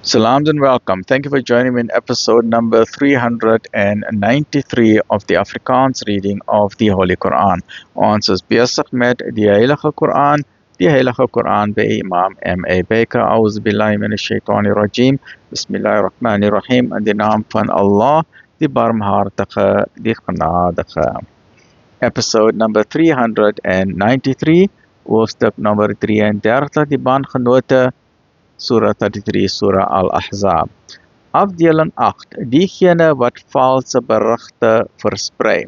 Salams and welcome. Thank you for joining me in episode number 393 of the Afrikaans reading of the Holy Quran. Ons is besig met die Heilige Quran, by Imam M.A. Baker. A'udhu billahi minash shaitani rajim. Bismillahirrahmanirrahim. In die naam van Allah, die barmhartige, die genadige. Episode number 393, hoofstuk number 33, die bandgenote, Surah 33, Surah Al-Ahzab. Afdeling 8. Diegene wat valse berigte versprei.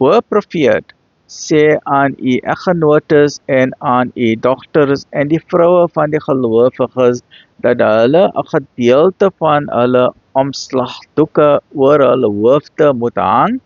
O profeet, sê aan u eggenotes en aan u dogters en die vroue van die gelowiges dat hulle 'n gedeelte van hulle omslagdoeke oor hulle hoofde moet hang.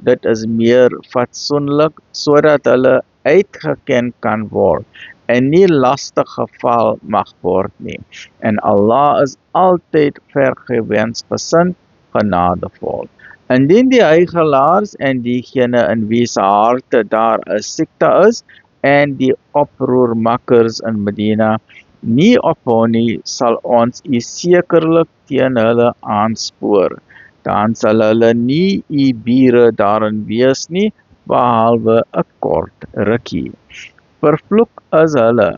Dit is meer fatsoenlik sodat hulle uitgeken kan word en nie lastig geval mag word nie. En Allah is altyd vergewensgesind, genadevol. Indien die huigelaars en diegene in wie se harte daar 'n siekte is en die oproermakkers in Medina nie ophou nie, sal ons u sekerlik teen hulle aanspoor. Dan sal hulle nie u bure daarin wees nie, behalwe 'n kort rukkie. Vervloek is hulle,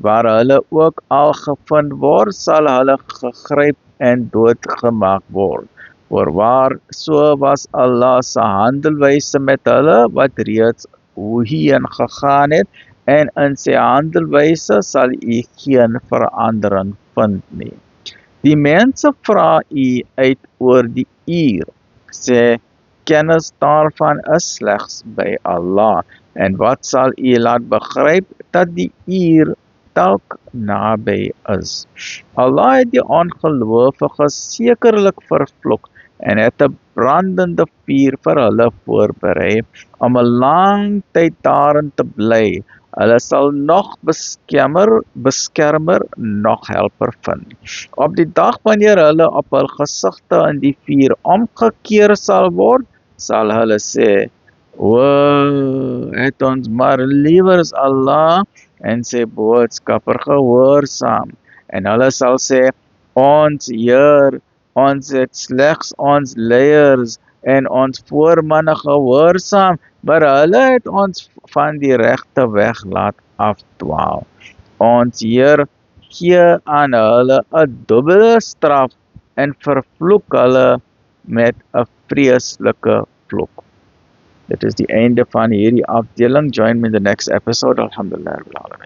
waar hulle ook al gevind word, sal hulle gegryp en doodgemaak word. Voorwaar, so was Allah se handelwyse met hulle, wat reeds hierheen gegaan het, en in sy handelwyse sal u geen verandering vind nie. Die mense vra u uit oor die uur, sê, kennis daarvan is slegs by Allah, en wat sal u laat begryp dat die uur dalk naby is. Allah het die ongelowiges sekerlik vervloek en het 'n brandende vuur vir hulle voorberei om 'n lang tyd daarin te bly. Hulle sal nog beskermer, nog helper vind. Op die dag wanneer hulle op hul gesigte in die vuur omgekeer sal word, sal hulle sê, o, het ons maar liewer as Allah en sy boodskapper gehoorsaam. En hulle sal sê, ons Heer, ons het slegs ons leiers en ons voormanne gehoorsaam, maar hulle het ons van die regte weg laat afdwaal. Ons Heer gee aan hulle 'n dubbele straf en vervloek hulle met 'n vreeslike vloek. Dit is die einde van hierdie afdeling. Join me in the next episode. Alhamdulillah.